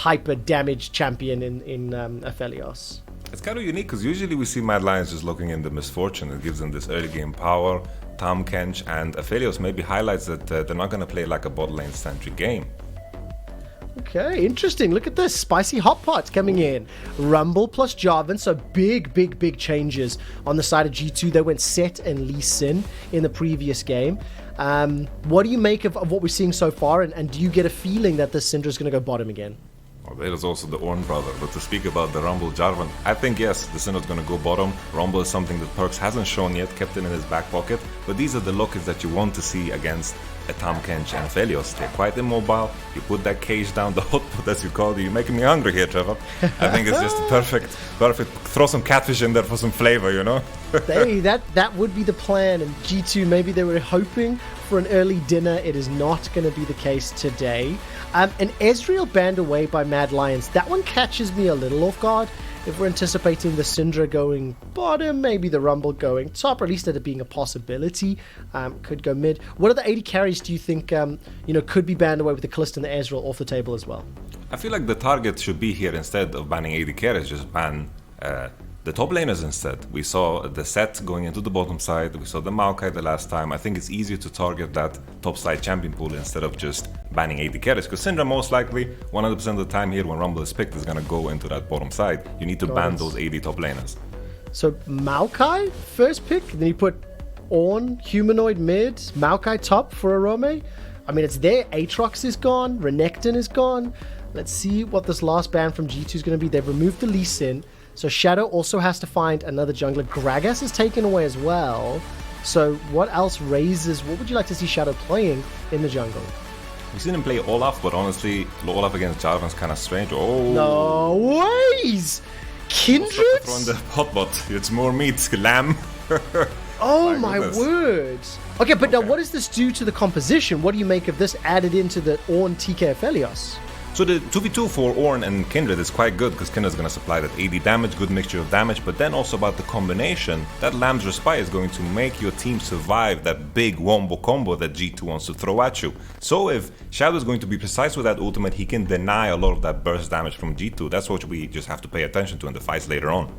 hyper damage champion in Aphelios. It's kind of unique because usually we see Mad Lions just looking in the misfortune. It gives them this early game power. Tahm Kench and Aphelios maybe highlights that they're not going to play like a bot lane centric game. Okay, interesting. Look at this. Spicy hot pot coming in. Rumble plus Jarvan. So big changes on the side of G2. They went Sett and LEC in the previous game. What do you make of what we're seeing so far? And do you get a feeling that this Syndra is going to go bottom again? Well, there is also the Ornn brother. But to speak about the Rumble Jarvan, I think yes, the Syndra is going to go bottom. Rumble is something that PerkZ hasn't shown yet, kept it in his back pocket. But these are the lookers that you want to see against a Tahm Kench and Aphelios. They're quite immobile. You put that cage down, the hot pot as you call it. You're making me hungry here, Trevor. I think it's just perfect. Throw some catfish in there for some flavor, you know? Hey, that would be the plan. And G2, maybe they were hoping for an early dinner. It is not going to be the case today. And Ezreal banned away by Mad Lions. That one catches me a little off guard. If we're anticipating the Syndra going bottom, maybe the Rumble going top, or at least that it being a possibility, could go mid. What other 80 carries do you think could be banned away with the Kalista and the Ezreal off the table as well? I feel like the target should be here, instead of banning 80 carries, just ban the top laners instead. We saw the Sett going into the bottom side, we saw the Maokai the last time. I think it's easier to target that top side champion pool instead of just banning 80 carries, because Syndra most likely 100% of the time here when Rumble is picked is going to go into that bottom side. You need to ban those 80 top laners. So Maokai first pick, then you put Ornn, Humanoid mid, Maokai top for Orome. I mean, it's there. Aatrox is gone, Renekton is gone. Let's see what this last ban from G2 is going to be. They've removed the LEC. So Shadow also has to find another jungler. Gragas is taken away as well. So what else raises? What would you like to see Shadow playing in the jungle? We've seen him play Olaf, but honestly, Olaf against Jarvan is kind of strange. Oh, no ways! Kindred? From the hotbot, it's more meat, lamb. Oh my word! Okay, but now what does this do to the composition? What do you make of this added into the Ornn TK Aphelios? So the 2v2 for Ornn and Kindred is quite good, because Kindred is going to supply that 80 damage, good mixture of damage, but then also about the combination, that Lamb's Respite is going to make your team survive that big wombo combo that G2 wants to throw at you. So if Shadow is going to be precise with that ultimate, he can deny a lot of that burst damage from G2. That's what we just have to pay attention to in the fights later on.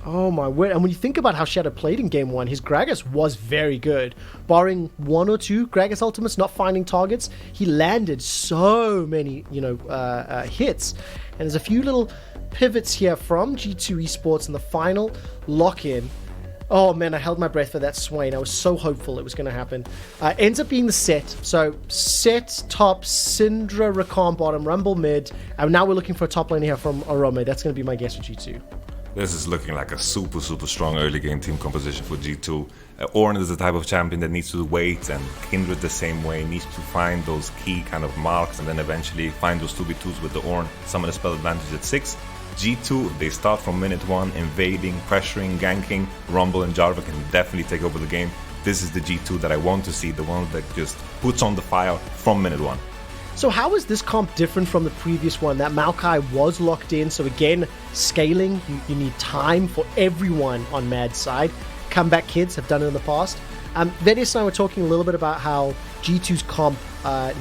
Oh my word. And when you think about how Shadow played in game one, his Gragas was very good. Barring one or two Gragas ultimates not finding targets, he landed so many, hits. And there's a few little pivots here from G2 Esports in the final lock-in. Oh man, I held my breath for that Swain. I was so hopeful it was going to happen. Ends up being the Sett. So Sett top, Syndra, Rakan bottom, Rumble mid. And now we're looking for a top lane here from Orome. That's going to be my guess for G2. This is looking like a super strong early game team composition for G2. Ornn is the type of champion that needs to wait, and Kindred the same way, needs to find those key kind of marks and then eventually find those 2v2s with the Ornn, summon a spell advantage at 6. G2, they start from minute 1, invading, pressuring, ganking. Rumble and Jarvan can definitely take over the game. This is the G2 that I want to see, the one that just puts on the fire from minute 1. So how is this comp different from the previous one? That Maokai was locked in, so again, scaling, you need time for everyone on Mad's side. Comeback kids have done it in the past. VODS and I were talking a little bit about how G2's comp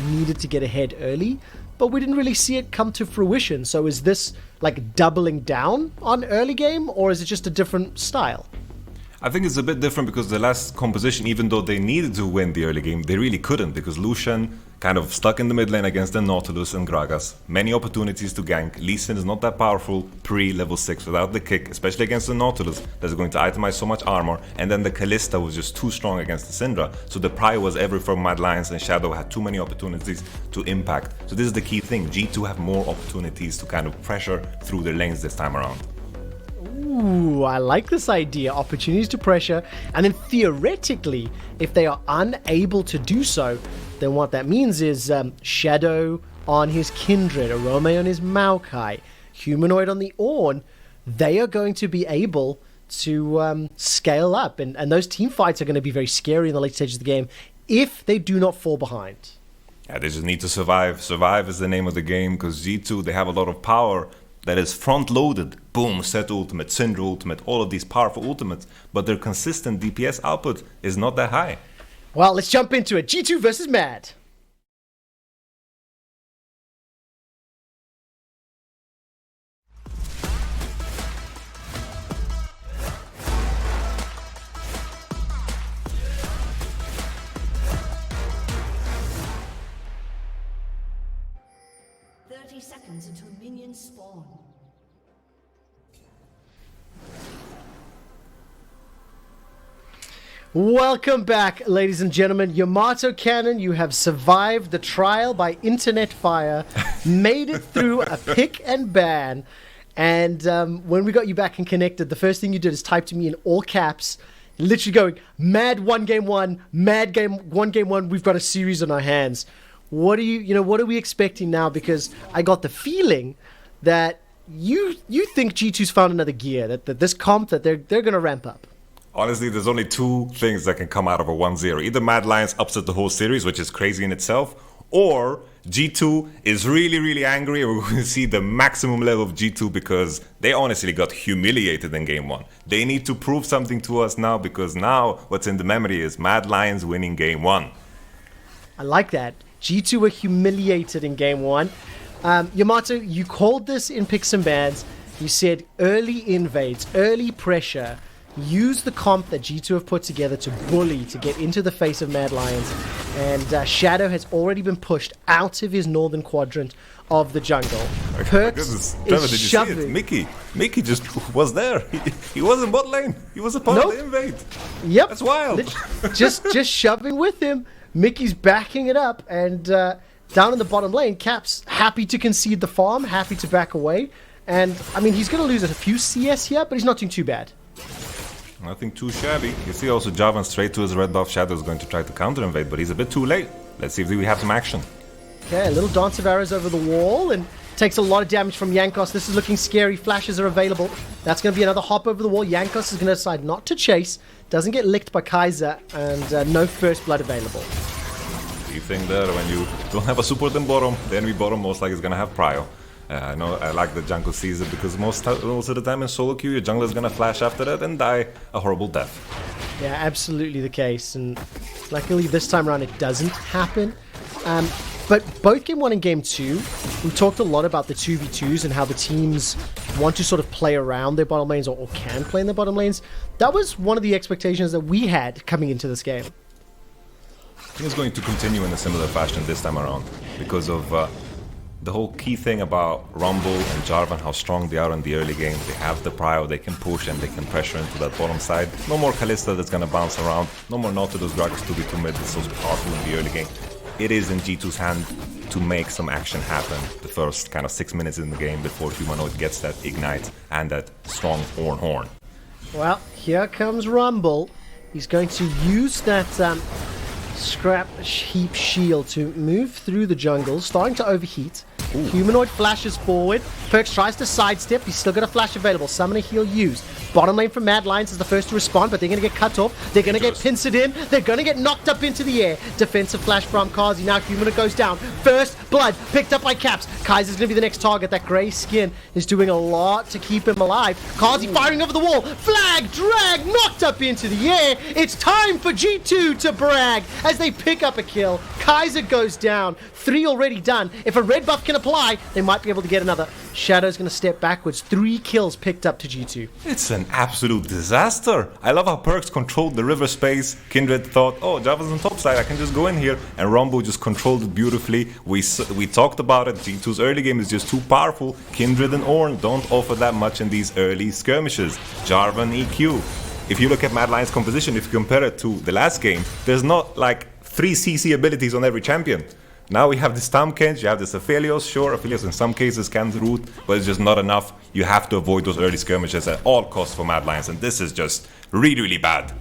needed to get ahead early, but we didn't really see it come to fruition. So is this like doubling down on early game, or is it just a different style? I think it's a bit different because the last composition, even though they needed to win the early game, they really couldn't, because Lucian kind of stuck in the mid lane against the Nautilus and Gragas. Many opportunities to gank. Lee Sin is not that powerful pre-level 6 without the kick, especially against the Nautilus that's going to itemize so much armor. And then the Kalista was just too strong against the Syndra. So the prio was ever from Mad Lions, and Shadow had too many opportunities to impact. So this is the key thing. G2 have more opportunities to kind of pressure through their lanes this time around. Ooh, I like this idea. Opportunities to pressure, and then theoretically, if they are unable to do so, then what that means is Shadow on his Kindred, Orome on his Maokai, Humanoid on the Ornn, they are going to be able to scale up, and those team fights are going to be very scary in the late stages of the game if they do not fall behind. Yeah, they just need to survive. Survive is the name of the game, because G2, they have a lot of power that is front-loaded. Boom, Sett ultimate, Syndra ultimate, all of these powerful ultimates, but their consistent DPS output is not that high. Well, let's jump into it. G2 versus Mad. 30 seconds until minions spawn. Welcome back, ladies and gentlemen. YamatoCannon, you have survived the trial by internet fire, made it through a pick and ban, and when we got you back and connected, the first thing you did is type to me in all caps, literally going, mad 1-game-1, mad game 1-game-1, we've got a series on our hands. What are what are we expecting now? Because I got the feeling that you think G2's found another gear, that this comp, that they're going to ramp up. Honestly, there's only two things that can come out of a 1-0. Either Mad Lions upset the whole series, which is crazy in itself, or G2 is really, really angry and we're going to see the maximum level of G2 because they honestly got humiliated in Game 1. They need to prove something to us now because now what's in the memory is Mad Lions winning Game 1. I like that. G2 were humiliated in Game 1. Yamato, you called this in picks and bans. You said early invades, early pressure. Use the comp that G2 have put together to bully, to get into the face of Mad Lions. And Shadow has already been pushed out of his northern quadrant of the jungle. PerkZ Trevor, is did you shoving. see it? Mickey just was there. He was in bot lane. He was a part of the invade. Yep. That's wild. just shoving with him. Mickey's backing it up. And down in the bottom lane, Cap's happy to concede the farm, happy to back away. And, I mean, he's going to lose a few CS here, but he's not doing too bad. Nothing too shabby. You see also Jarvan straight to his red buff. Shadow is going to try to counter invade, but he's a bit too late. Let's see if we have some action. Okay, a little dance of arrows over the wall and takes a lot of damage from Jankos. This is looking scary. Flashes are available. That's going to be another hop over the wall. Jankos is going to decide not to chase. Doesn't get licked by Kaiser and no first blood available. You think that when you don't have a support in bottom, the enemy bottom most likely is going to have prio. I know I like that Jankos sees it because most of the time in solo queue, your jungler is gonna flash after that and die a horrible death. Yeah, absolutely the case, and luckily this time around it doesn't happen. But both Game 1 and Game 2, we talked a lot about the 2v2s and how the teams want to sort of play around their bottom lanes or can play in their bottom lanes. That was one of the expectations that we had coming into this game. I think it's going to continue in a similar fashion this time around because of the whole key thing about Rumble and Jarvan, how strong they are in the early game. They have the prio, they can push and they can pressure into that bottom side. No more Kalista that's gonna bounce around. No more Nautilus, Gragas 2v2 mid that's so powerful in the early game. It is in G2's hand to make some action happen the first kind of 6 minutes in the game before Humanoid gets that ignite and that strong horn. Well, here comes Rumble. He's going to use that scrap heap shield to move through the jungle, starting to overheat. Ooh. Humanoid flashes forward. PerkZ tries to sidestep. He's still got a flash available. Summon a heal used. Bottom lane from Mad Lions is the first to respond, but they're going to get cut off. They're going to get pincered in. They're going to get knocked up into the air. Defensive flash from Carzzy. Now Humanoid goes down. First blood picked up by Caps. Kaiser's going to be the next target. That grey skin is doing a lot to keep him alive. Carzzy firing over the wall. Flag, drag, knocked up into the air. It's time for G2 to brag as they pick up a kill. Kaiser goes down. 3 already done. If a red buff can apply, they might be able to get another. Shadow's going to step backwards. 3 kills picked up to G2. It's an absolute disaster. I love how PerkZ controlled the river space. Kindred thought, oh, Java's on top side, I can just go in here. And Rumble just controlled it beautifully. We talked about it. G2's early game is just too powerful. Kindred and Ornn don't offer that much in these early skirmishes. Jarvan EQ. If you look at Mad Lions' composition, if you compare it to the last game, there's not like 3 CC abilities on every champion. Now we have this Tahm Kench, you have this Aphelios. Sure, Aphelios in some cases can root, but it's just not enough. You have to avoid those early skirmishes at all costs for Mad Lions, and this is just really, really bad.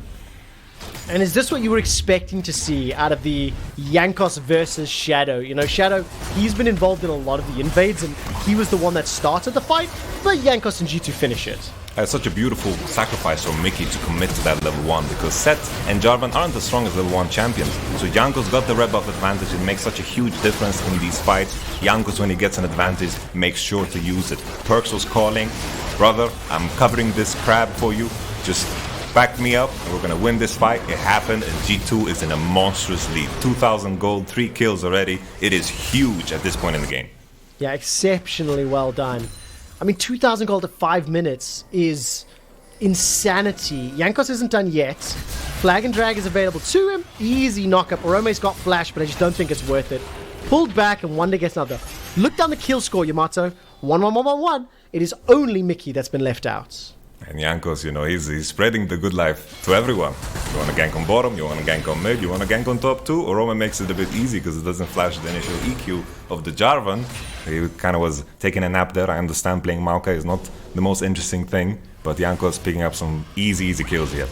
And is this what you were expecting to see out of the Jankos versus Shadow? You know, Shadow, he's been involved in a lot of the invades, and he was the one that started the fight, but Jankos and G2 finish it. It's such a beautiful sacrifice from Mickey to commit to that level 1 because Sett and Jarvan aren't as strong as level 1 champions. So Jankos got the red buff advantage. It makes such a huge difference in these fights. Jankos, when he gets an advantage, makes sure to use it. PerkZ was calling, brother, I'm covering this crab for you. Just back me up and we're gonna win this fight. It happened and G2 is in a monstrous lead. 2,000 gold, 3 kills already. It is huge at this point in the game. Yeah, exceptionally well done. I mean, 2,000 gold at 5 minutes is insanity. Jankos isn't done yet. Flag and drag is available to him. Easy knockup. Orome's got flash, but I just don't think it's worth it. pulled back, and Wunder gets another. Look down the kill score, Yamato. 1-1-1-1-1. It is only Mickey that's been left out. And Jankos, you know, he's spreading the good life to everyone. You want to gank on bottom, you want to gank on mid, you want to gank on top too. Orome makes it a bit easy because it doesn't flash the initial EQ of the Jarvan. He kind of was taking a nap there. I understand playing Maokai is not the most interesting thing, but Jankos picking up some easy kills here.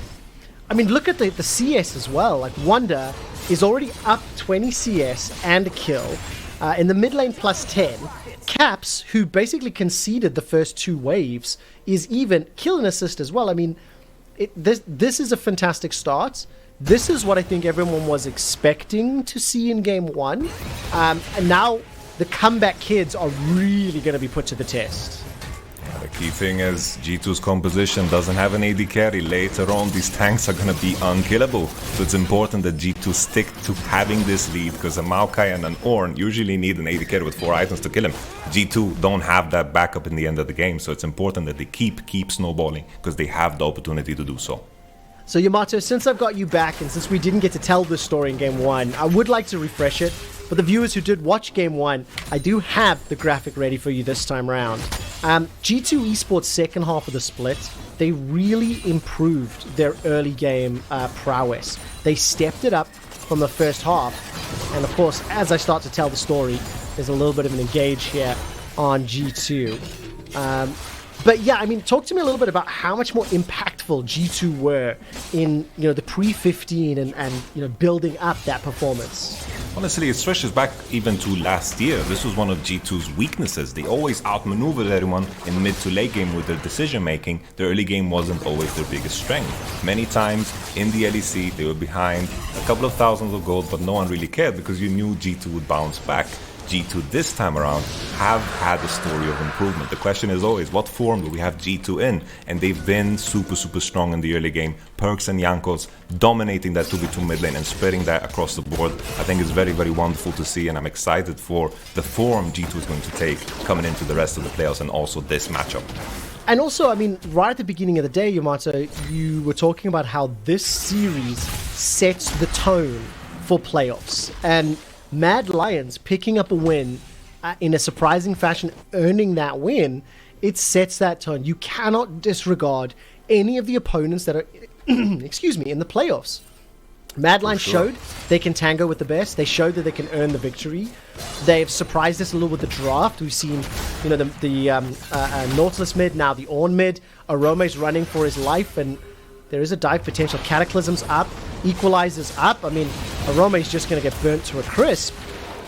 I mean, look at the CS as well. Like, Wunder is already up 20 CS and a kill. In the mid lane plus 10. Caps, who basically conceded the first 2 waves, is even kill and assist as well. I mean, this is a fantastic start. This is what I think everyone was expecting to see in game 1. And now the comeback kids are really going to be put to the test. The key thing is G2's composition doesn't have an AD carry. Later on, these tanks are going to be unkillable. So it's important that G2 stick to having this lead, because a Maokai and an Ornn usually need an AD carry with 4 items to kill him. G2 don't have that backup in the end of the game, so it's important that they keep snowballing, because they have the opportunity to do so. So Yamato, since I've got you back, and since we didn't get to tell this story in game 1, I would like to refresh it. For the viewers who did watch game 1, I do have the graphic ready for you this time round. G2 Esports second half of the split, they really improved their early game prowess. They stepped it up from the first half. And of course, as I start to tell the story, there's a little bit of an engage here on G2. But yeah, I mean, talk to me a little bit about how much more impactful G2 were in, you know, the pre-15 and you know, building up that performance. Honestly, it stretches back even to last year. This was one of G2's weaknesses. They always outmaneuvered everyone in mid to late game with their decision making. The early game wasn't always their biggest strength. Many times in the LEC, they were behind a couple of thousands of gold, but no one really cared because you knew G2 would bounce back. G2 this time around have had a story of improvement. The question is always, what form do we have G2 in? And they've been super strong in the early game. PerkZ and Jankos dominating that 2v2 mid lane and spreading that across the board. I think it's very wonderful to see, and I'm excited for the form G2 is going to take coming into the rest of the playoffs and also this matchup. And also, I mean, right at the beginning of the day, Yamato, you were talking about how this series sets the tone for playoffs. And Mad Lions picking up a win in a surprising fashion, earning that win, it sets that tone. You cannot disregard any of the opponents that are, excuse me, in the playoffs. Mad Lions showed they can tango with the best. They showed that they can earn the victory. They've surprised us a little with the draft. We've seen, you know, the Nautilus mid, now the Ornn mid. Orome's running for his life, and there is a dive potential. Cataclysm's up. Equalizer's up. I mean, Orome's just going to get burnt to a crisp.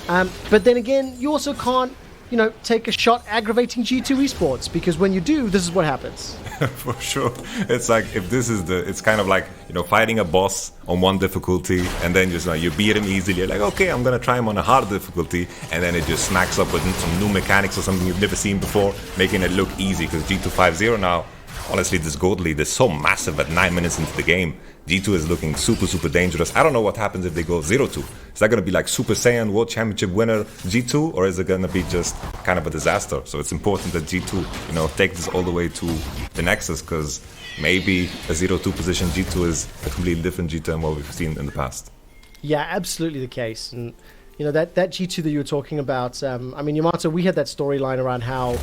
But then again, you also can't, you know, take a shot aggravating G2 Esports, because when you do, this is what happens. For sure. It's like, if this is it's kind of like, you know, fighting a boss on one difficulty, and then just, you beat him easily. You're like, okay, I'm going to try him on a hard difficulty, and then it just smacks up with some new mechanics or something you've never seen before, making it look easy, because G2 5-0 now. Honestly, this gold lead is so massive at 9 minutes into the game. G2 is looking super dangerous. I don't know what happens if they go 0-2. Is that going to be like Super Saiyan World Championship winner G2, or is it going to be just kind of a disaster? So it's important that G2, you know, take this all the way to the Nexus, because maybe a 0-2 position G2 is a completely different G2 than what we've seen in the past. Yeah, absolutely the case. And, you know, that G2 that you were talking about, I mean, Yamato, we had that storyline around how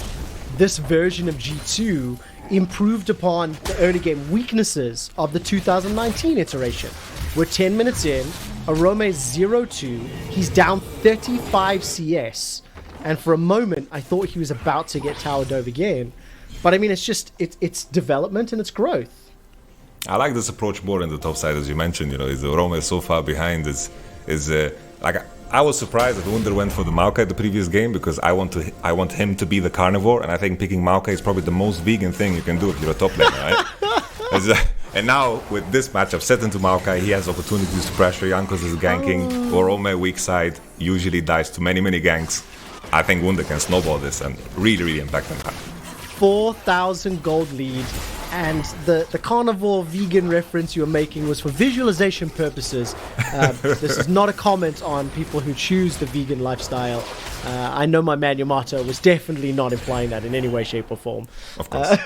this version of G2 improved upon the early game weaknesses of the 2019 iteration. We're 10 minutes in, Orome 0-2, he's down 35 CS, and for a moment I thought he was about to get towered over again. But I mean, it's just, it's development and it's growth. I like this approach more in the top side, as you mentioned. You know, Orome is so far behind. Like, I was surprised that Wunder went for the Maokai the previous game, because I want him to be the carnivore, and I think picking Maokai is probably the most vegan thing you can do if you're a top laner, right? And now with this matchup set into Maokai, he has opportunities to pressure. Jankos is ganking. Orome weak side usually dies to many ganks. I think Wunder can snowball this and really impact him. 4,000 gold lead, and the carnivore vegan reference you were making was for visualization purposes. This is not a comment on people who choose the vegan lifestyle. I know my man Yamato was definitely not implying that in any way, shape, or form. Of course.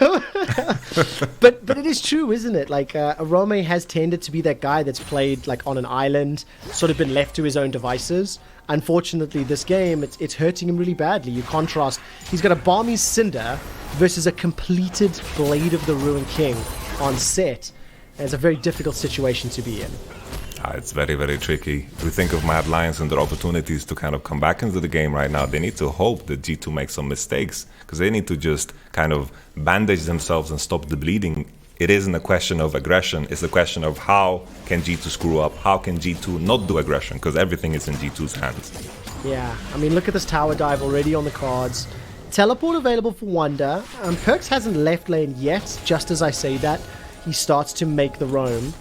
But it is true, isn't it? Like, Orome has tended to be that guy that's played like on an island, sort of been left to his own devices. Unfortunately, this game, it's hurting him really badly. You contrast, he's got a balmy Syndra versus a completed Blade of the Ruined King on Sett. And it's a very difficult situation to be in. It's very, very tricky. We think of Mad Lions and their opportunities to kind of come back into the game right now. They need to hope that G2 makes some mistakes, because they need to just kind of bandage themselves and stop the bleeding. It isn't a question of aggression, it's a question of how can G2 screw up, how can G2 not do aggression, because everything is in G2's hands. Yeah, I mean, look at this tower dive already on the cards. Teleport available for Wunder. PerkZ hasn't left lane yet. Just as I say that, he starts to make the roam.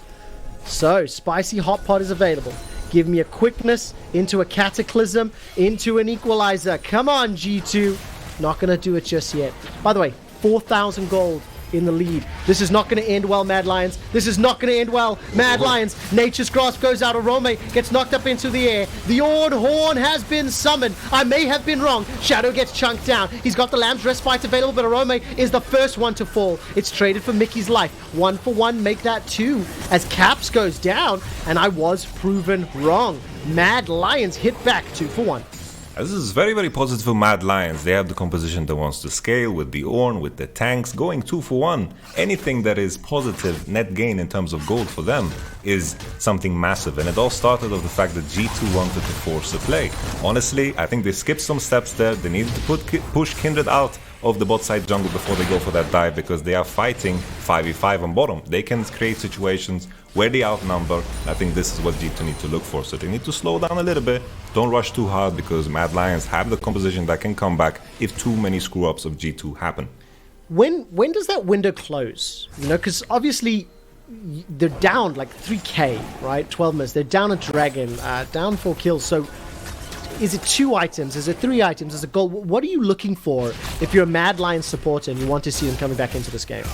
So, Spicy Hot Pot is available. Give me a quickness into a Cataclysm, into an Equalizer. Come on, G2. Not going to do it just yet. By the way, 4,000 gold in the lead. This is not going to end well, Mad Lions. This is not going to end well, Mad Lions. Nature's Grasp goes out. Orome gets knocked up into the air. The Ornn Horn has been summoned. I may have been wrong. Shadow gets chunked down. He's got the Lamb's Respite available, but Orome is the first one to fall. It's traded for Mickey's life. 1 for 1, make that 2. As Caps goes down, and I was proven wrong. Mad Lions hit back 2 for 1. This is very, very positive for Mad Lions. They have the composition that wants to scale with the Ornn, with the tanks, going 2 for 1. Anything that is positive net gain in terms of gold for them is something massive. And it all started with the fact that G2 wanted to force a play. Honestly, I think they skipped some steps there. They needed to push Kindred out of the bot side jungle before they go for that dive, because they are fighting 5v5 on bottom. They can create situations where they outnumber. I think this is what G2 need to look for. So they need to slow down a little bit. Don't rush too hard, because Mad Lions have the composition that can come back if too many screw-ups of G2 happen. When does that window close? You know, because obviously they're down like 3k, right? 12 minutes. They're down a dragon, down 4 kills. So is it 2 items? Is it 3 items? Is it gold? What are you looking for if you're a Mad Lions supporter and you want to see them coming back into this game?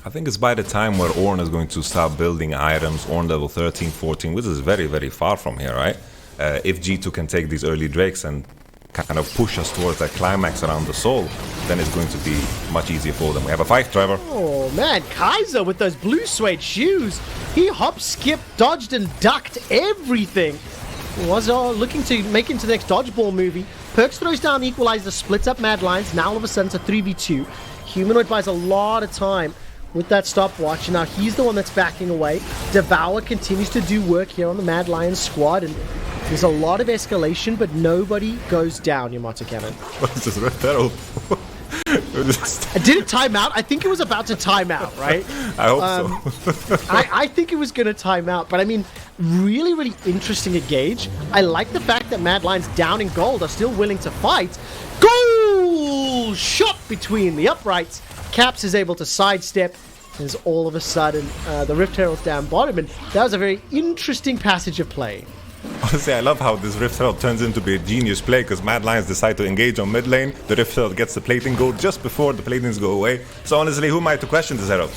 I think it's by the time where Ornn is going to start building items, Ornn level 13, 14, which is very, very far from here, right? If G2 can take these early drakes and kind of push us towards that climax around the soul, then it's going to be much easier for them. We have a fight, Trevor. Oh man, Kaiser with those blue suede shoes. He hopped, skipped, dodged and ducked everything. Was looking to make into the next dodgeball movie. PerkZ throws down Equalizer, splits up Mad Lions. Now all of a sudden it's a 3v2. Humanoid buys a lot of time with that stopwatch. Now he's the one that's backing away. Devour continues to do work here on the Mad Lions squad, and there's a lot of escalation, but nobody goes down, YamatoCannon. What is this, Red Arrow? Did it time out? I think it was about to time out, right? I hope so. I think it was going to time out, but I mean, really, really interesting engage. I like the fact that Mad Lions down in gold are still willing to fight. Goal shot between the uprights. Caps is able to sidestep as all of a sudden the Rift Herald's down bottom, and that was a very interesting passage of play. Honestly, I love how this Rift Herald turns into be a genius play, because Mad Lions decide to engage on mid lane. The Rift Herald gets the plating gold just before the platings go away. So honestly, who am I to question this Herald?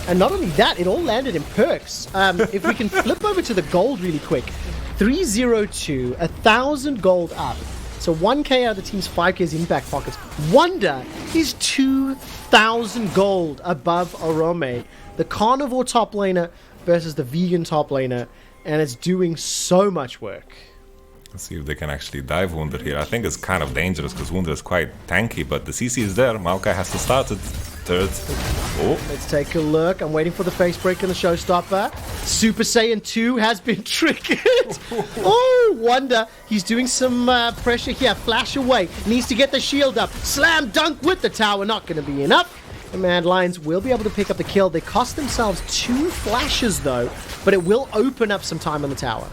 And not only that, it all landed in PerkZ. If we can flip over to the gold really quick. 302, 1,000 gold up. So 1k out of the team's 5k's in back pockets. Wunder is 2,000 gold above Orome. The carnivore top laner versus the vegan top laner. And it's doing so much work. Let's see if they can actually dive Wunder here. I think it's kind of dangerous because Wunder is quite tanky, but the CC is there. Maokai has to start it. Third. Oh. Let's take a look. I'm waiting for the face break and the showstopper. Super Saiyan 2 has been triggered. Oh, Wunder. He's doing some pressure here. Flash away. Needs to get the shield up. Slam dunk with the tower. Not going to be enough. The Mad Lions will be able to pick up the kill. They cost themselves 2 flashes though, but it will open up some time on the tower.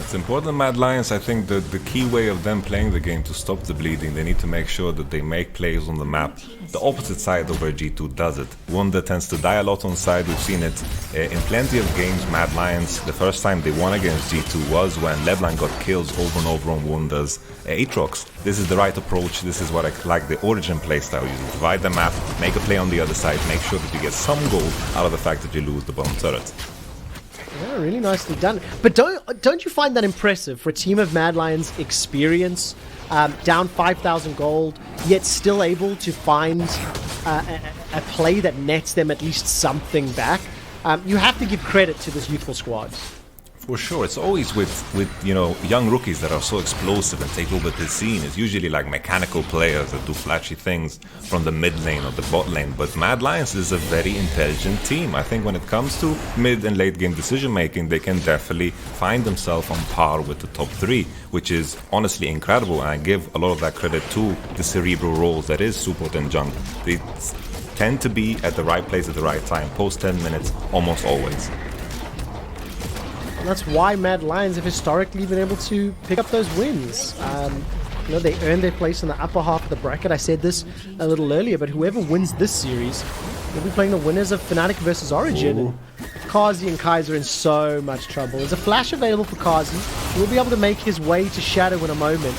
It's important, Mad Lions. I think that the key way of them playing the game to stop the bleeding, they need to make sure that they make plays on the map the opposite side of where G2 does it. Wunder tends to die a lot on side. We've seen it in plenty of games. Mad Lions, the first time they won against G2 was when LeBlanc got kills over and over on Wunder's Aatrox. This is the right approach. This is what I like the Origin playstyle. You divide the map, make a play on the other side, make sure that you get some gold out of the fact that you lose the bottom turret. Yeah, really nicely done. But don't you find that impressive for a team of Mad Lions' experience? down 5,000 gold, yet still able to find a play that nets them at least something back. You have to give credit to this youthful squad. For sure, it's always with young rookies that are so explosive and take over the scene. It's usually like mechanical players that do flashy things from the mid lane or the bot lane. But Mad Lions is a very intelligent team. I think when it comes to mid and late game decision making, they can definitely find themselves on par with the top 3, which is honestly incredible. And I give a lot of that credit to the cerebral roles that is support and jungle. They tend to be at the right place at the right time, post 10 minutes, almost always. And that's why Mad Lions have historically been able to pick up those wins. They earn their place in the upper half of the bracket. I said this a little earlier, but whoever wins this series will be playing the winners of Fnatic versus Origin. And Carzzy and Kaiser are in so much trouble. There's a flash available for Carzzy. He will be able to make his way to Shadow in a moment.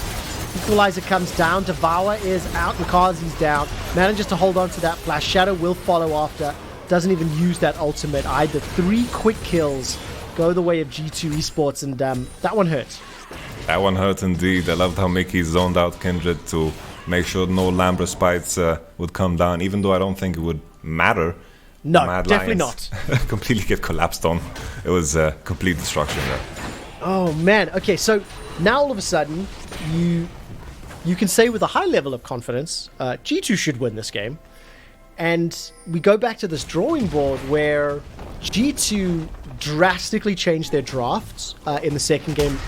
Equalizer comes down, Devour is out, and Carzzy's down. Manages to hold on to that flash. Shadow will follow after. Doesn't even use that ultimate either. 3 quick kills go the way of G2 Esports, and that one hurt. That one hurt indeed. I loved how Mykix zoned out Kindred to make sure no Lambra Spites would come down, even though I don't think it would matter. No, Mad definitely Lions not. completely get collapsed on. It was complete destruction there. Oh man, okay, so now all of a sudden, you can say with a high level of confidence, G2 should win this game. And we go back to this drawing board where G2 drastically changed their drafts in the second game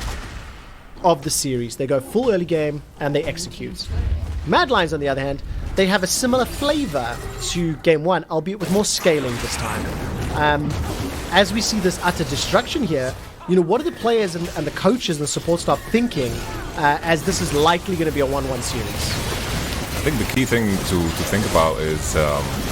of the series. They go full early game and they execute. Mad Lions, on the other hand, they have a similar flavor to game 1, albeit with more scaling this time. As we see this utter destruction here, what are the players and the coaches and the support staff thinking as this is likely going to be a 1-1 series? I think the key thing to think about is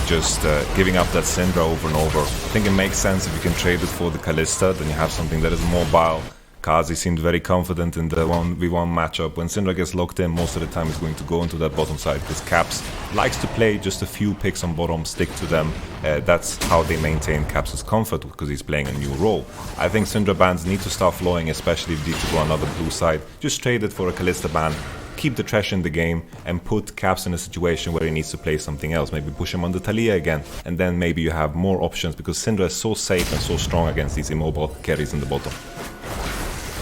just giving up that Syndra over and over. I think it makes sense if you can trade it for the Kalista, then you have something that is mobile. Carzzy seemed very confident in the 1v1 matchup. When Syndra gets locked in, most of the time he's going to go into that bottom side because Caps likes to play just a few picks on bottom, stick to them. That's how they maintain Caps' comfort because he's playing a new role. I think Syndra bans need to start flowing, especially if you need to go another blue side. Just trade it for a Kalista ban. Keep the trash in the game and put Caps in a situation where he needs to play something else. Maybe push him on the Talia again, and then maybe you have more options because Syndra is so safe and so strong against these immobile carries in the bottom.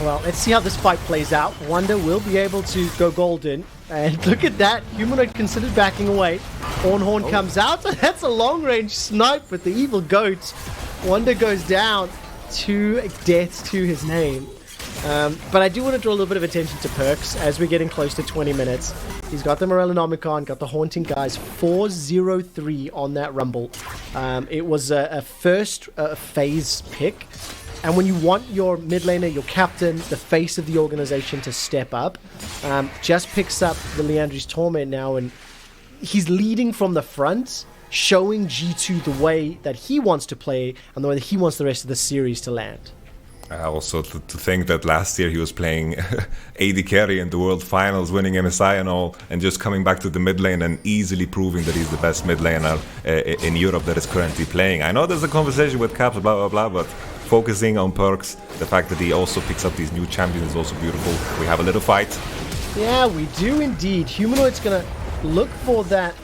Well, let's see how this fight plays out. Wunder will be able to go golden, and look at that. Humanoid considered backing away. Ornn comes out, and that's a long-range snipe with the evil goat. Wunder goes down. 2 deaths to his name. But I do want to draw a little bit of attention to PerkZ as we're getting close to 20 minutes. He's got the Morellonomicon, got the Haunting guys, 4-0-3 on that Rumble. It was a first phase pick. And when you want your mid laner, your captain, the face of the organization to step up, just picks up the Liandry's Torment now, and he's leading from the front, showing G2 the way that he wants to play and the way that he wants the rest of the series to land. Also, to think that last year he was playing AD carry in the World Finals, winning MSI and all, and just coming back to the mid lane and easily proving that he's the best mid laner in Europe that is currently playing. I know there's a conversation with Caps, blah, blah, blah, but focusing on PerkZ, the fact that he also picks up these new champions is also beautiful. We have a little fight. Yeah, we do indeed. Humanoid's going to look for that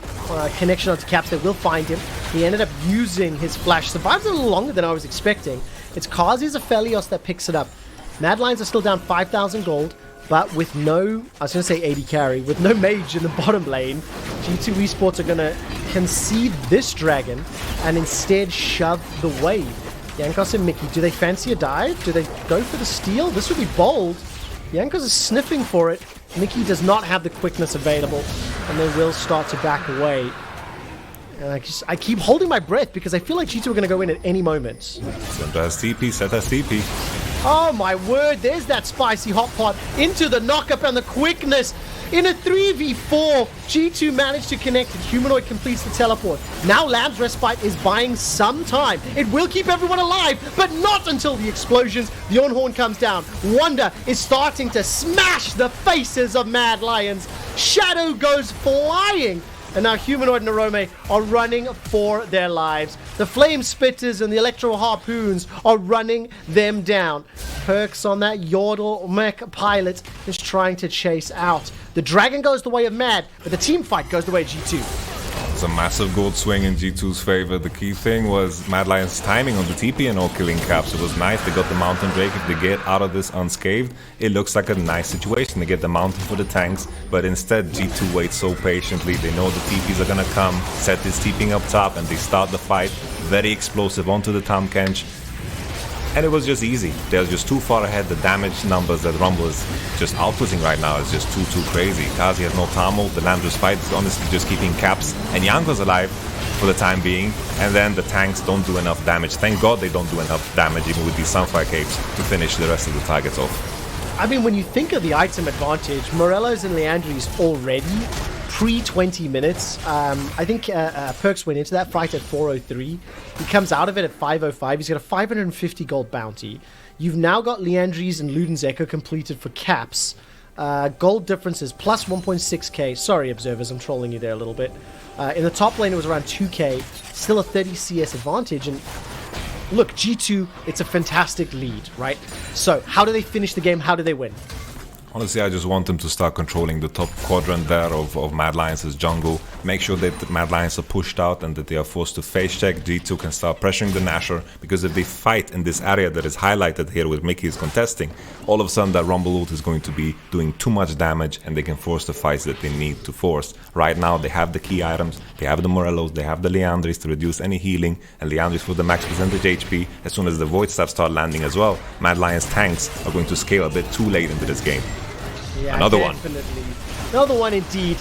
connection onto Caps. They will find him. He ended up using his flash. Survives a little longer than I was expecting. It's Carzzy's Aphelios that picks it up. Mad Lions are still down 5,000 gold, but with no, I was going to say AD carry, with no mage in the bottom lane, G2 Esports are going to concede this dragon and instead shove the wave. Jankos and Mickey, do they fancy a dive? Do they go for the steal? This would be bold. Jankos is sniffing for it. Mickey does not have the quickness available, and they will start to back away. And I keep holding my breath because I feel like G2 are going to go in at any moment. Syndra has TP, Sett has TP. Oh my word, there's that spicy hot pot into the knockup and the quickness. In a 3v4, G2 managed to connect and Humanoid completes the teleport. Now Lamb's Respite is buying some time. It will keep everyone alive, but not until the explosions. The Ornn comes down. Wunder is starting to smash the faces of Mad Lions. Shadow goes flying. And now Humanoid and Orome are running for their lives. The Flame Spitters and the Electro Harpoons are running them down. PerkZ on that Yordle mech pilot is trying to chase out. The Dragon goes the way of Mad, but the team fight goes the way of G2. It's a massive gold swing in G2's favor. The key thing was Mad Lion's timing on the TP and all killing caps. It was nice. They got the Mountain Drake. If they get out of this unscathed, it looks like a nice situation. They get the Mountain for the tanks, but instead G2 waits so patiently. They know the TPs are gonna come. Sett is TPing up top and they start the fight. Very explosive onto the Tahm Kench. And it was just easy. They're just too far ahead. The damage numbers that Rumble is just outputting right now is just too crazy. Carzzy has no Tahm ult. The Landers fight is honestly just keeping caps and Jankos alive for the time being. And then the tanks don't do enough damage. Thank God they don't do enough damage even with these Sunfire Capes to finish the rest of the targets off. I mean, when you think of the item advantage, Morello's and Leandri's already pre-20 minutes. I think PerkZ went into that fight at 4:03. He comes out of it at 5:05. He's got a 550 gold bounty. You've now got Leandri's and Luden's Echo completed for caps. Gold differences plus 1.6k. Sorry, observers, I'm trolling you there a little bit. In the top lane, it was around 2k. Still a 30 CS advantage. And look, G2, it's a fantastic lead, right? So, how do they finish the game? How do they win? Honestly, I just want them to start controlling the top quadrant there of Mad Lions' jungle. Make sure that the Mad Lions are pushed out and that they are forced to face check. G2 can start pressuring the Nasher, because if they fight in this area that is highlighted here with Mykix contesting, all of a sudden that Rumble ult is going to be doing too much damage and they can force the fights that they need to force. Right now they have the key items, they have the Morellos, they have the Leandris to reduce any healing, and Leandris for the max percentage HP. As soon as the Void Staff start landing as well, Mad Lions tanks are going to scale a bit too late into this game. Yeah, Another definitely. Another one indeed.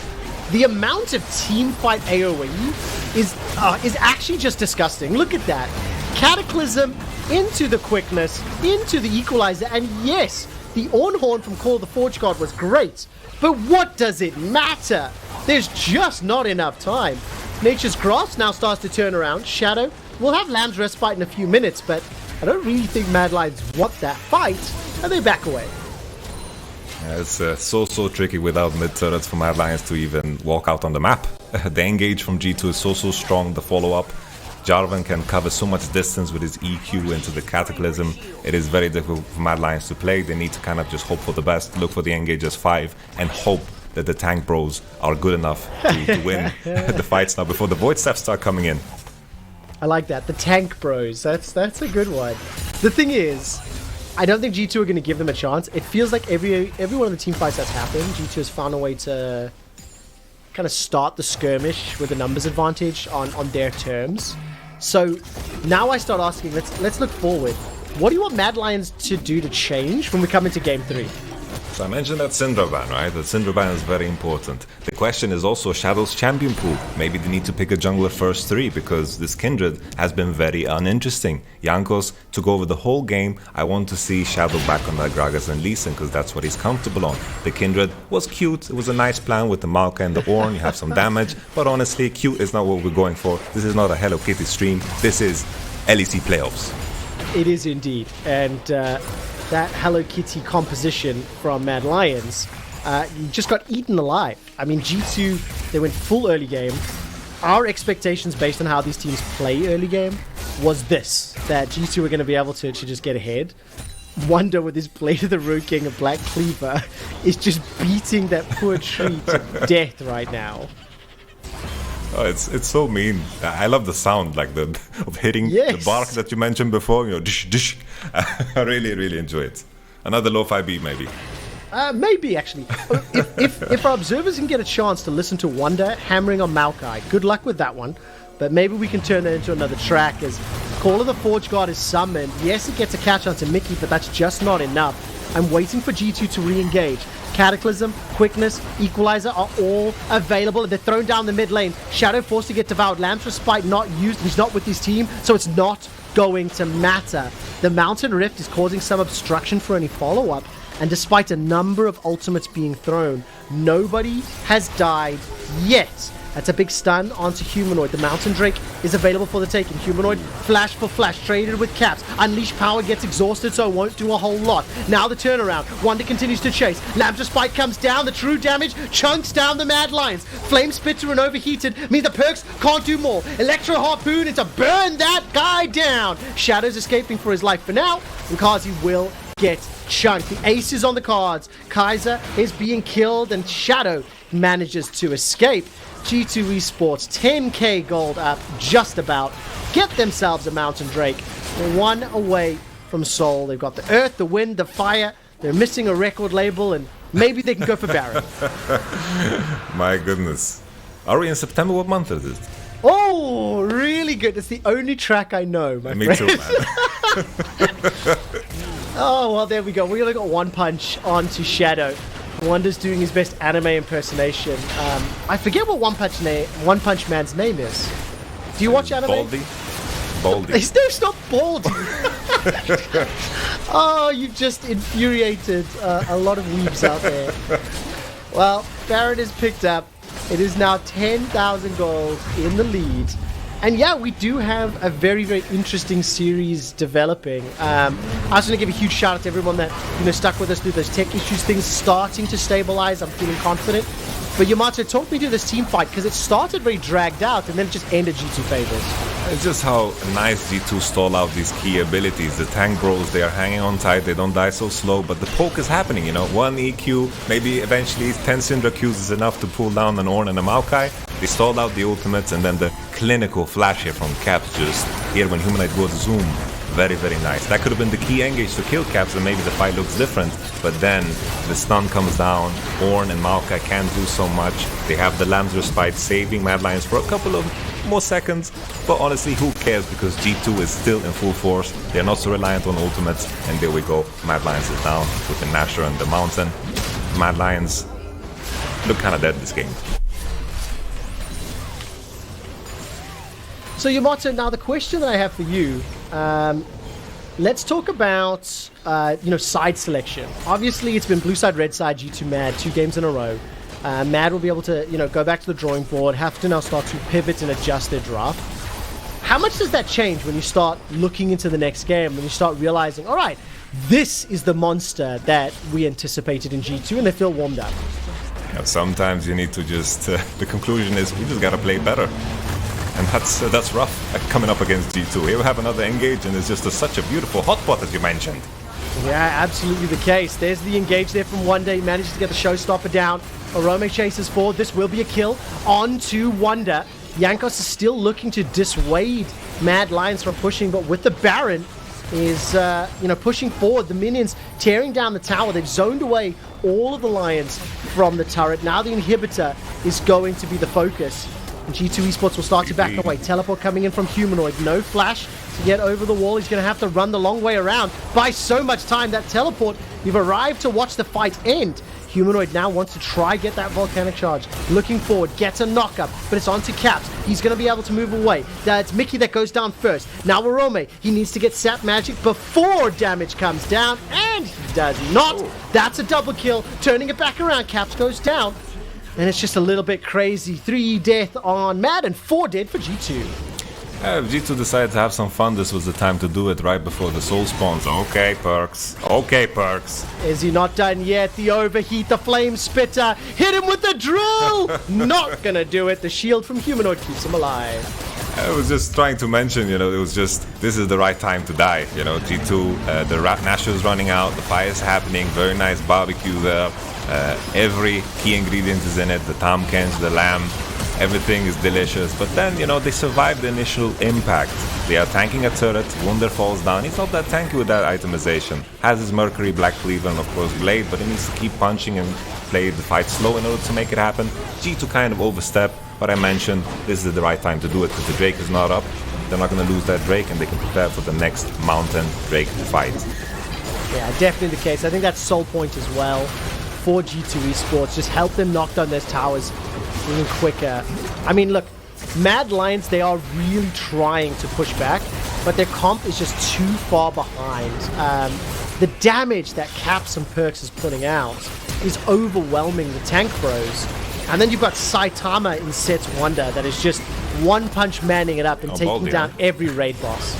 The amount of team fight AoE is actually just disgusting. Look at that. Cataclysm into the quickness, into the equalizer, and yes, the Ornn from Call of the Forge God was great. But what does it matter? There's just not enough time. Nature's Grass now starts to turn around. Shadow will have Lamb's Respite in a few minutes, but I don't really think Mad Lions want that fight, and they back away. It's so tricky without mid-turrets for Mad Lions to even walk out on the map. The engage from G2 is so strong, the follow-up. Jarvan can cover so much distance with his EQ into the Cataclysm. It is very difficult for Mad Lions to play. They need to kind of just hope for the best, look for the engage as 5, and hope that the tank bros are good enough to win the fights now before the Void Staff start coming in. I like that. The tank bros. That's a good one. The thing is, I don't think G2 are going to give them a chance. It feels like every one of the team fights that's happened, G2 has found a way to kind of start the skirmish with a numbers advantage on their terms. So now I start asking, let's look forward. What do you want Mad Lions to do to change when we come into Game 3? So I mentioned that Syndra ban, right? That Syndra ban is very important. The question is also Shadow's champion pool. Maybe they need to pick a jungler first 3, because this Kindred has been very uninteresting. Jankos took over the whole game. I want to see Shadow back on that Gragas and Lee Sin, because that's what he's comfortable on. The Kindred was cute. It was a nice plan with the Maokai and the Ornn. You have some damage, but honestly, cute is not what we're going for. This is not a Hello Kitty stream. This is LEC playoffs. It is indeed. And that Hello Kitty composition from Mad Lions just got eaten alive. I mean, G2, they went full early game. Our expectations based on how these teams play early game was this, that G2 were going to be able to just get ahead. Wunder with his Blade of the Road King and Black Cleaver is just beating that poor tree to death right now. Oh, it's so mean. I love the sound, like of hitting the bark that you mentioned before. You know, dish dish. I really enjoy it. Another lo-fi beat, maybe. Maybe actually. if our observers can get a chance to listen to Wunder hammering on Maokai, good luck with that one. But maybe we can turn that into another track as Call of the Forge God is summoned. Yes, it gets a catch onto Mickey, but that's just not enough. I'm waiting for G2 to re-engage. Cataclysm, Quickness, Equalizer are all available. They're thrown down the mid lane. Shadow forced to get devoured. Lamb's Respite not used. He's not with his team, so it's not going to matter. The Mountain Rift is causing some obstruction for any follow-up, and despite a number of ultimates being thrown, nobody has died yet. That's a big stun onto Humanoid. The Mountain Drake is available for the taking. Humanoid, flash for flash, traded with caps. Unleash power gets exhausted, so it won't do a whole lot. Now the turnaround. Wunder continues to chase. Lambda Spike comes down. The true damage chunks down the Mad Lions. Flame Spitter and Overheated means the Perks can't do more. Electro Harpoon is to burn that guy down. Shadow's escaping for his life for now, and Carzzy will get chunked. The ace is on the cards. Kaiser is being killed, and Shadow manages to escape. G2 Esports, 10k gold up, just about. Get themselves a Mountain Drake. One away from Soul. They've got the Earth, the Wind, the Fire. They're missing a record label, and maybe they can go for Baron. My goodness. Are we in September? What month is it? Oh, really good. It's the only track I know, my Me friend. too, man. Oh, well, there we go. We're going to go One Punch onto Shadow. Wunder's doing his best anime impersonation. I forget what One Punch Man's name is. Do you watch anime? Baldy. His name's not Baldy. Oh, you've just infuriated a lot of weebs out there. Well, Baron is picked up. It is now 10,000 gold in the lead. And yeah, we do have a very, very interesting series developing. I was going to give a huge shout out to everyone that stuck with us through those tech issues. Things starting to stabilize. I'm feeling confident. But Yamato, talk me through this team fight, because it started very dragged out and then it just ended G2 favors. It's just how nice G2 stall out these key abilities. The tank bros, they are hanging on tight, they don't die so slow, but the poke is happening, One EQ, maybe eventually 10 Syndra Qs is enough to pull down an Ornn and a Maokai. They stalled out the ultimates, and then the clinical flash here from Caps just here when Humanoid goes zoom. Very, very nice. That could have been the key engage to kill Caps, and maybe the fight looks different. But then the stun comes down. Ornn and Maokai can't do so much. They have the Lamb's Respite saving Mad Lions for a couple of more seconds. But honestly, who cares? Because G2 is still in full force. They're not so reliant on ultimates. And there we go. Mad Lions is down with the Nasher and the Mountain. Mad Lions look kind of dead this game. So Yamato, now the question that I have for you, let's talk about side selection. Obviously, it's been blue side, red side, G2 Mad, 2 games in a row. Mad will be able to go back to the drawing board, have to now start to pivot and adjust their draft. How much does that change when you start looking into the next game, when you start realizing, all right, this is the monster that we anticipated in G2, and they feel warmed up? Yeah, sometimes you need to just, the conclusion is we just gotta play better. And that's rough, coming up against G2. Here we have another engage, and it's just such a beautiful hotspot, as you mentioned. Yeah, absolutely the case. There's the engage there from Wunder. He manages to get the showstopper down. Orome chases forward. This will be a kill onto Wunder. Jankos is still looking to dissuade Mad Lions from pushing, but with the Baron is pushing forward. The minions tearing down the tower. They've zoned away all of the Lions from the turret. Now the inhibitor is going to be the focus. And G2 Esports will start to back away. Teleport coming in from Humanoid. No flash to get over the wall. He's going to have to run the long way around. Buy so much time. That teleport, you've arrived to watch the fight end. Humanoid now wants to try get that volcanic charge. Looking forward, gets a knockup, but it's onto Caps. He's going to be able to move away. It's Mickey that goes down first. Now Orome, he needs to get Sap Magic before damage comes down, and he does not. That's a double kill. Turning it back around, Caps goes down. And it's just a little bit crazy. 3 death on Mad and 4 dead for G2. If G2 decided to have some fun, this was the time to do it right before the soul spawns. Okay, PerkZ. Okay, PerkZ. Is he not done yet? The overheat, the flame spitter. Hit him with the drill! Not gonna do it. The shield from Humanoid keeps him alive. I was just trying to mention, it was just, this is the right time to die. G2, the Nasher is running out, the fire is happening, very nice barbecue there. Every key ingredient is in it, the Tahm Kench, the lamb, everything is delicious. But then, they survived the initial impact. They are tanking a turret, Wunder falls down. He's not that tanky with that itemization. Has his Mercury, Black Cleaver, and of course Blade, but he needs to keep punching and play the fight slow in order to make it happen. G2 kind of overstep, but I mentioned this is the right time to do it because the Drake is not up. They're not going to lose that Drake, and they can prepare for the next Mountain Drake fight. Yeah, definitely the case. I think that's Soul Point as well for G2 Esports. Just help them knock down those towers even quicker. I mean, look, Mad Lions, they are really trying to push back, but their comp is just too far behind. The damage that Caps and PerkZ is putting out is overwhelming the tank bros. And then you've got Saitama in Sett's Wunder that is just one-punch manning it up and taking Baldy, down every raid boss.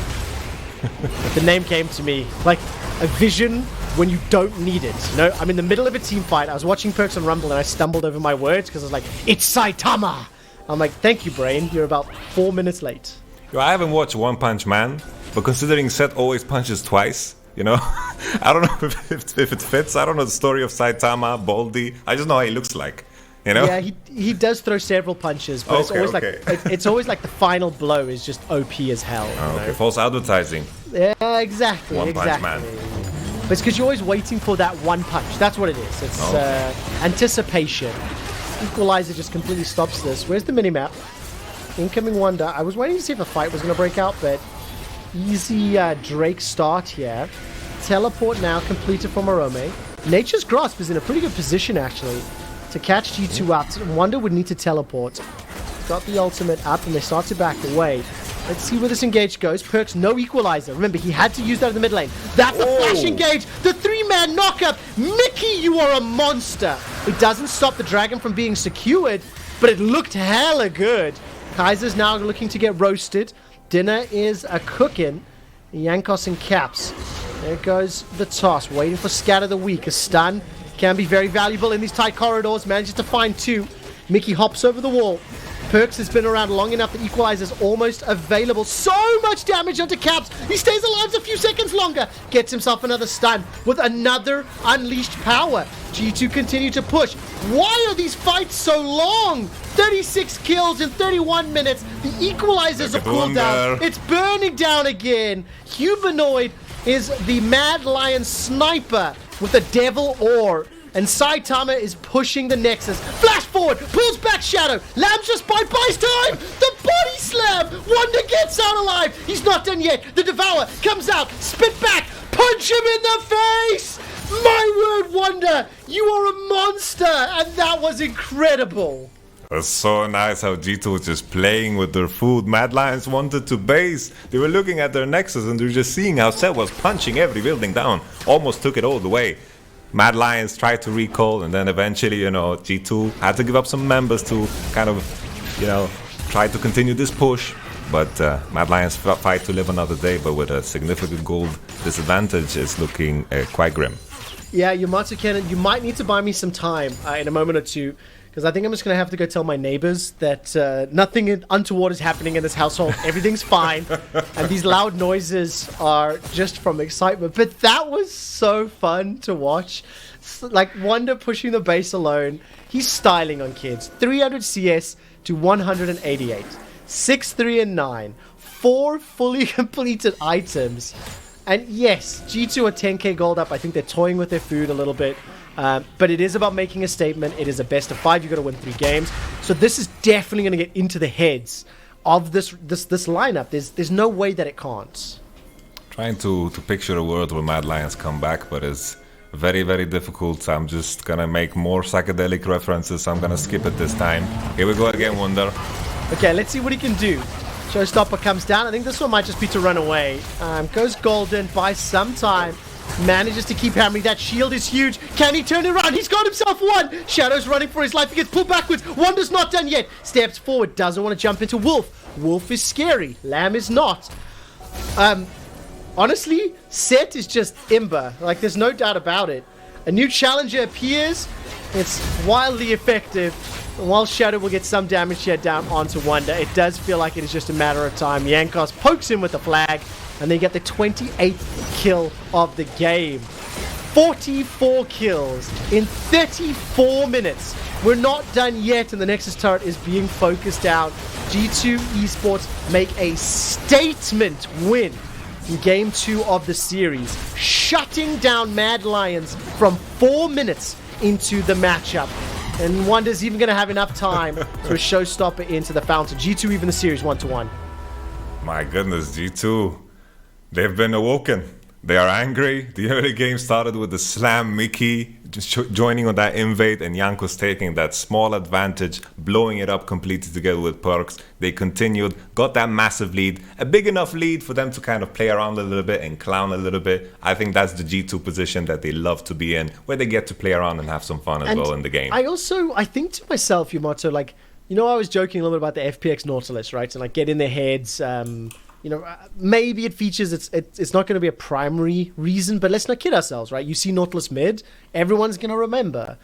The name came to me like a vision when you don't need it. You know, I'm in the middle of a team fight. I was watching Perks on Rumble and I stumbled over my words because I was like, it's Saitama! I'm like, thank you, brain. You're about 4 minutes late. Yo, I haven't watched One Punch Man, but considering Sett always punches twice, you know, I don't know if it fits. I don't know the story of Saitama, Baldy. I just know how he looks like, you know? Yeah, he does throw several punches, but it's always like it's always like the final blow is just OP as hell. Oh, you okay, know? false advertising. Yeah, exactly. One Punch Man. But it's because you're always waiting for that one punch. That's what it is. It's anticipation. Equalizer just completely stops this. Where's the minimap? Incoming Wunder. I was waiting to see if a fight was going to break out, but easy Drake start here. Teleport now completed from Orome. Nature's Grasp is in a pretty good position, actually, to catch G2 out. Wunder would need to teleport. Got the ultimate up, and they start to back away. Let's see where this engage goes. Perks, no equalizer. Remember, he had to use that in the mid lane. That's a flash engage. The 3-man knockup. Mickey, you are a monster. It doesn't stop the dragon from being secured, but it looked hella good. Kaiser's now looking to get roasted. Dinner is a cooking. Jankos and Caps. There goes the toss. Waiting for Scatter the Weak. A stun can be very valuable in these tight corridors. Manages to find 2. Mickey hops over the wall. Perks has been around long enough that Equalizer's almost available. So much damage onto Caps. He stays alive a few seconds longer. Gets himself another stun with another unleashed power. G2 continue to push. Why are these fights so long? 36 kills in 31 minutes. The Equalizers are cooled down. It's burning down again. Humanoid is the Mad Lion sniper with the Devil Ore. And Saitama is pushing the Nexus. Flash forward, pulls back Shadow. Lamb just buys time. The body slam. Wunder gets out alive. He's not done yet. The Devourer comes out, spit back, punch him in the face. My word, Wunder, you are a monster. And that was incredible. It was so nice how G2 was just playing with their food. Mad Lions wanted to base. They were looking at their Nexus and they were just seeing how Sett was punching every building down. Almost took it all the way. Mad Lions tried to recall, and then eventually, you know, G2 had to give up some members to kind of, you know, try to continue this push. But Mad Lions fight to live another day, but with a significant gold disadvantage, it's looking quite grim. Yeah, YamatoCannon, you might need to buy me some time in a moment or two, because I think I'm just going to have to go tell my neighbors that nothing untoward is happening in this household. Everything's fine. And these loud noises are just from excitement. But that was so fun to watch. Like, Wunder pushing the base alone. He's styling on kids. 300 CS to 188. 6, 3, and 9. 4 fully completed items. And yes, G2 are 10k gold up. I think they're toying with their food a little bit. But it is about making a statement. It is a best of 5. You've got to win 3 games. So this is definitely going to get into the heads of this lineup. There's no way that it can't. Trying to picture a world where Mad Lions come back, but it's very, very difficult. I'm just going to make more psychedelic references. I'm going to skip it this time. Here we go again, Wunder. Okay, let's see what he can do. Showstopper comes down. I think this one might just be to run away. Goes golden, buys some time. Manages to keep hammering. That shield is huge. Can he turn it around? He's got himself one. Shadow's running for his life. He gets pulled backwards. Wunder's not done yet. Steps forward. Doesn't want to jump into Wolf. Wolf is scary. Lamb is not. Honestly, Sett is just Ember. Like, there's no doubt about it. A new challenger appears. It's wildly effective. And while Shadow will get some damage here down onto Wunder, it does feel like it is just a matter of time. Jankos pokes him with the flag. And they get the 28th kill of the game. 44 kills in 34 minutes. We're not done yet, and the Nexus turret is being focused out. G2 Esports make a statement win in Game 2 of the series, shutting down Mad Lions from 4 minutes into the matchup. And Wunder's even going to have enough time to a showstopper into the fountain. G2 even the series 1-1. My goodness, G2. They've been awoken. They are angry. The early game started with the slam Mickey just joining on that invade and Jankos taking that small advantage, blowing it up completely together with PerkZ. They continued, got that massive lead, a big enough lead for them to kind of play around a little bit and clown a little bit. I think that's the G2 position that they love to be in, where they get to play around and have some fun as well in the game. I think to myself, Yamato, like, you know, I was joking a little bit about the FPX Nautilus, right? And like get in their heads, you know, maybe it features, it's not going to be a primary reason, but let's not kid ourselves, right? You see Nautilus mid, everyone's going to remember.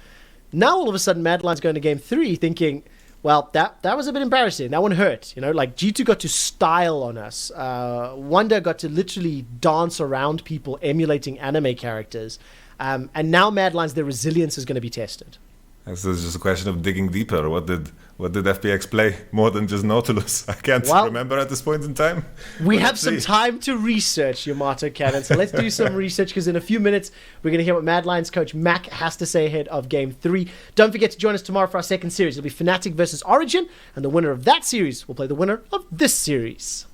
Now all of a sudden, Madeline's going to game 3 thinking, well, that was a bit embarrassing. That one hurt, you know, like G2 got to style on us. Wunder got to literally dance around people emulating anime characters. And now Madeline's, their resilience is going to be tested. This is just a question of digging deeper. What did FPX play more than just Nautilus? I can't remember at this point in time. We have some time to research, YamatoCannon. So let's do some research, because in a few minutes we're going to hear what Mad Lions coach Mac has to say ahead of Game 3. Don't forget to join us tomorrow for our second series. It'll be Fnatic versus Origin, and the winner of that series will play the winner of this series.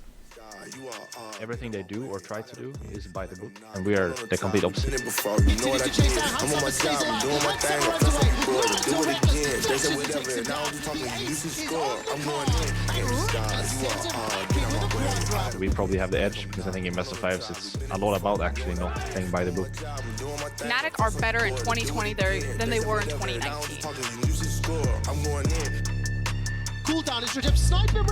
Everything they do or try to do is by the book, and we are the complete opposite. We probably have the edge, because I think in best of fives it's a lot about actually not playing by the book. Fnatic are better in 2020 than they were in 2019. Cooldown is sniper.